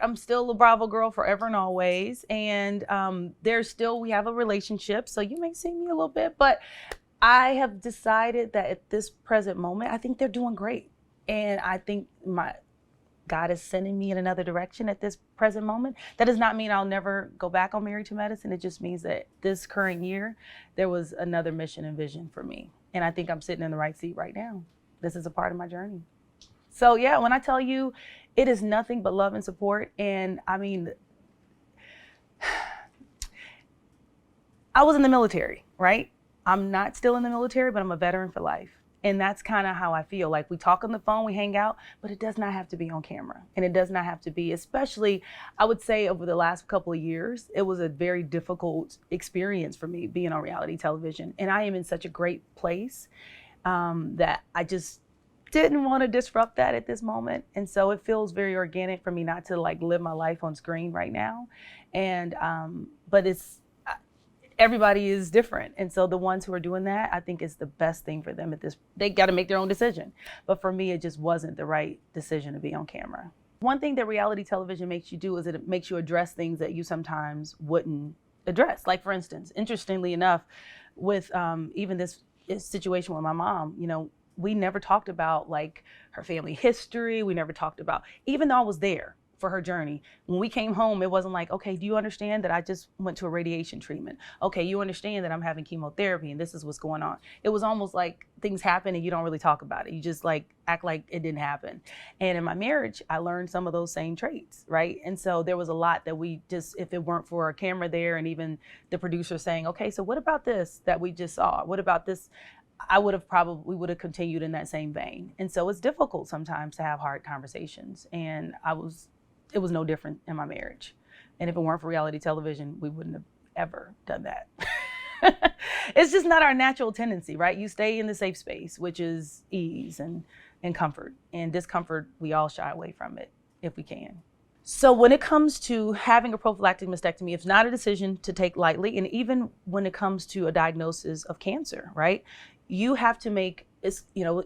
I'm still a Bravo girl forever and always. And we have a relationship. So you may see me a little bit, but I have decided that at this present moment, I think they're doing great. And I think God is sending me in another direction at this present moment. That does not mean I'll never go back on Married to Medicine. It just means that this current year, there was another mission and vision for me. And I think I'm sitting in the right seat right now. This is a part of my journey. So yeah, when I tell you, it is nothing but love and support. And I mean, I was in the military, right? I'm not still in the military, but I'm a veteran for life. And that's kind of how I feel. Like, we talk on the phone, we hang out, but it does not have to be on camera. And it does not have to be, especially, I would say over the last couple of years, it was a very difficult experience for me being on reality television. And I am in such a great place that I just didn't want to disrupt that at this moment. And so it feels very organic for me not to like live my life on screen right now. And, but everybody is different. And so the ones who are doing that, I think is the best thing for them they got to make their own decision. But for me, it just wasn't the right decision to be on camera. One thing that reality television makes you do is it makes you address things that you sometimes wouldn't address. Like, for instance, interestingly enough, with even this situation with my mom, we never talked about like her family history. We never talked about, even though I was there for her journey, when we came home, it wasn't like, okay, do you understand that I just went to a radiation treatment? Okay, you understand that I'm having chemotherapy and this is what's going on. It was almost like things happen and you don't really talk about it. You just like act like it didn't happen. And in my marriage, I learned some of those same traits, right? And so there was a lot that we just, if it weren't for a camera there and even the producer saying, okay, so what about this that we just saw? What about this? We would have continued in that same vein. And so it's difficult sometimes to have hard conversations. And it was no different in my marriage. And if it weren't for reality television, we wouldn't have ever done that. It's just not our natural tendency, right? You stay in the safe space, which is ease and comfort. And discomfort, we all shy away from it if we can. So when it comes to having a prophylactic mastectomy, it's not a decision to take lightly. And even when it comes to a diagnosis of cancer, right? You have to make,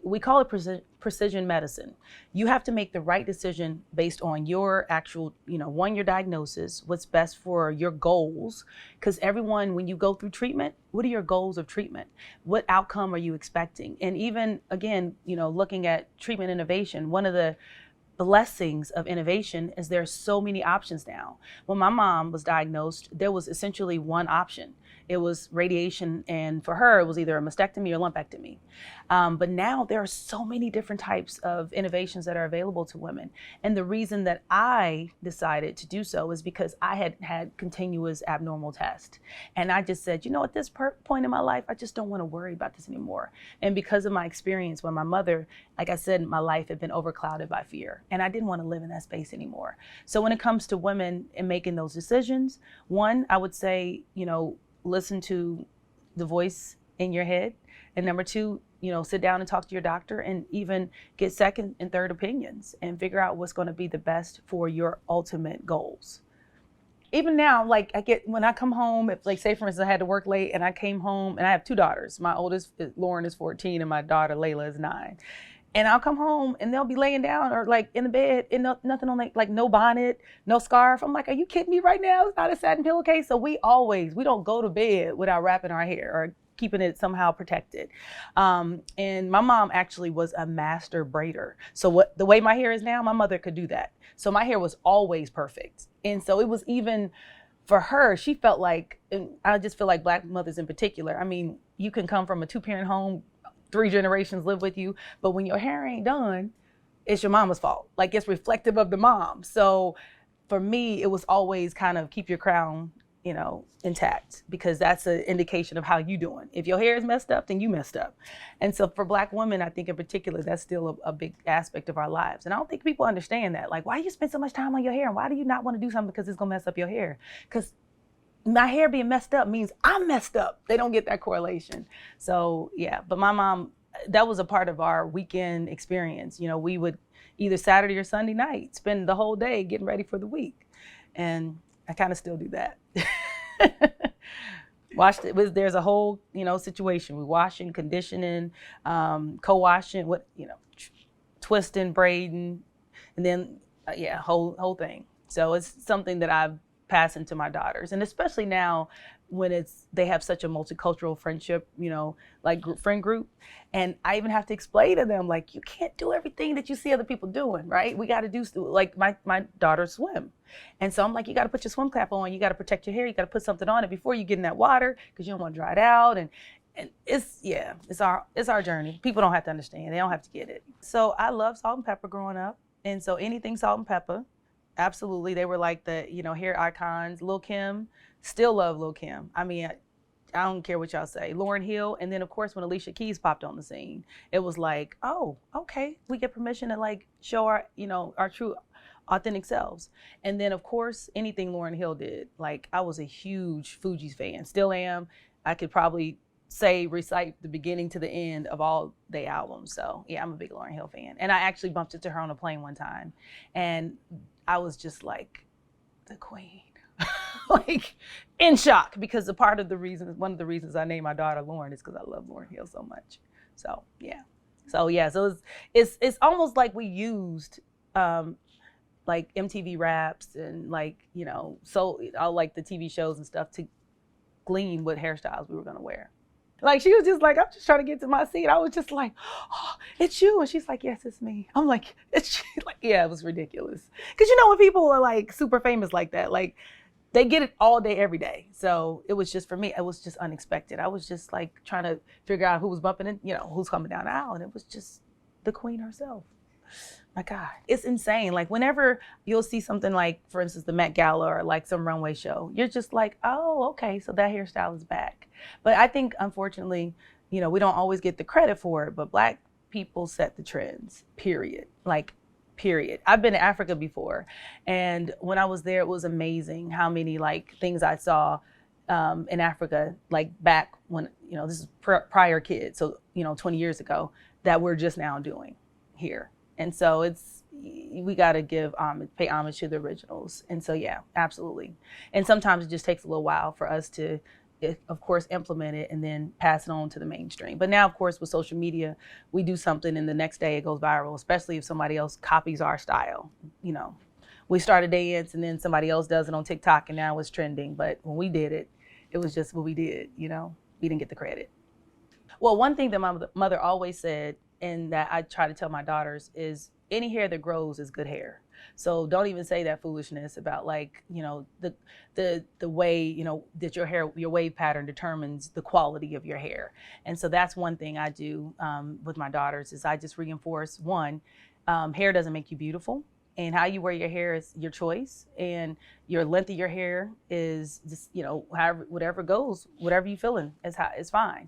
we call it precision medicine. You have to make the right decision based on your actual, your diagnosis, what's best for your goals. Because everyone, when you go through treatment, what are your goals of treatment? What outcome are you expecting? And even, again, looking at treatment innovation, one of the blessings of innovation is there's so many options now. When my mom was diagnosed, there was essentially one option. It was radiation, and for her, it was either a mastectomy or lumpectomy. But now there are so many different types of innovations that are available to women. And the reason that I decided to do so is because I had had continuous abnormal tests. And I just said, at this point in my life, I just don't want to worry about this anymore. And because of my experience with my mother, like I said, my life had been overclouded by fear. And I didn't want to live in that space anymore. So when it comes to women and making those decisions, one, I would say, listen to the voice in your head. And number two, sit down and talk to your doctor and even get second and third opinions and figure out what's going to be the best for your ultimate goals. Even now, like when I come home, if like say for instance, I had to work late and I came home and I have two daughters. My oldest, Lauren, is 14 and my daughter, Layla, is 9. And I'll come home and they'll be laying down or like in the bed and nothing on like no bonnet, no scarf. I'm like, are you kidding me right now? It's not a satin pillowcase. So we don't go to bed without wrapping our hair or keeping it somehow protected. And my mom actually was a master braider. So the way my hair is now, my mother could do that. So my hair was always perfect. And so it was even for her, she felt like, and I just feel like Black mothers in particular, I mean, you can come from a 2-parent home, 3 generations live with you, but when your hair ain't done, it's your mama's fault. Like, it's reflective of the mom. So for me, it was always kind of keep your crown, intact, because that's an indication of how you doing. If your hair is messed up, then you messed up. And so for Black women, I think in particular, that's still a big aspect of our lives. And I don't think people understand that. Like, why do you spend so much time on your hair? And why do you not want to do something because it's gonna mess up your hair? Because my hair being messed up means I'm messed up. They don't get that correlation. So yeah, but my mom, that was a part of our weekend experience. We would either Saturday or Sunday night spend the whole day getting ready for the week. And I kind of still do that. There's a whole, situation. We washing, conditioning, co-washing, twisting, braiding, and then, whole thing. So it's something that I've passed into my daughters, and especially now when they have such a multicultural friendship, like friend group, and I even have to explain to them like you can't do everything that you see other people doing, right? We got to do like my daughters swim, and so I'm like, you got to put your swim cap on, you got to protect your hair, you got to put something on it before you get in that water because you don't want to dry it out, and it's our journey. People don't have to understand, they don't have to get it. So I love salt and pepper growing up, and so anything salt and pepper. Absolutely. They were like the, hair icons. Lil' Kim, still love Lil' Kim. I mean, I don't care what y'all say. Lauryn Hill. And then, of course, when Alicia Keys popped on the scene, it was like, oh, okay, we get permission to like show our true authentic selves. And then, of course, anything Lauryn Hill did. Like, I was a huge Fugees fan, still am. I could probably recite the beginning to the end of all the albums. So yeah, I'm a big Lauryn Hill fan. And I actually bumped into her on a plane one time. And I was just like, the queen, like in shock, because one of the reasons I named my daughter Lauren is because I love Lauryn Hill so much. So yeah. So it's almost like we used like MTV Raps and like, so all like the TV shows and stuff to glean what hairstyles we were gonna wear. Like, she was just like, I'm just trying to get to my seat. I was just like, oh, it's you. And she's like, yes, it's me. I'm like, it's you. Like, yeah, it was ridiculous. Because when people are like super famous like that, like they get it all day, every day. So it was just, for me, it was just unexpected. I was just like trying to figure out who was bumping in, who's coming down the aisle. And it was just the queen herself. My God, it's insane. Like whenever you'll see something like, for instance, the Met Gala or like some runway show, you're just like, oh, okay, so that hairstyle is back. But I think, unfortunately, we don't always get the credit for it, but Black people set the trends, period. Like, period. I've been to Africa before, and when I was there, it was amazing how many like things I saw in Africa, like back when, this is prior kids, so, 20 years ago, that we're just now doing here. And so we got to pay homage to the originals. And so, yeah, absolutely. And sometimes it just takes a little while for us to, of course, implement it and then pass it on to the mainstream. But now, of course, with social media, we do something and the next day it goes viral, especially if somebody else copies our style. We start a dance and then somebody else does it on TikTok and now it's trending. But when we did it, it was just what we did, we didn't get the credit. Well, one thing that my mother always said, and that I try to tell my daughters, is any hair that grows is good hair. So don't even say that foolishness about like, the way, that your wave pattern determines the quality of your hair. And so that's one thing I do with my daughters is I just reinforce hair doesn't make you beautiful. And how you wear your hair is your choice, and your length of your hair is just, whatever goes, whatever you feeling is fine.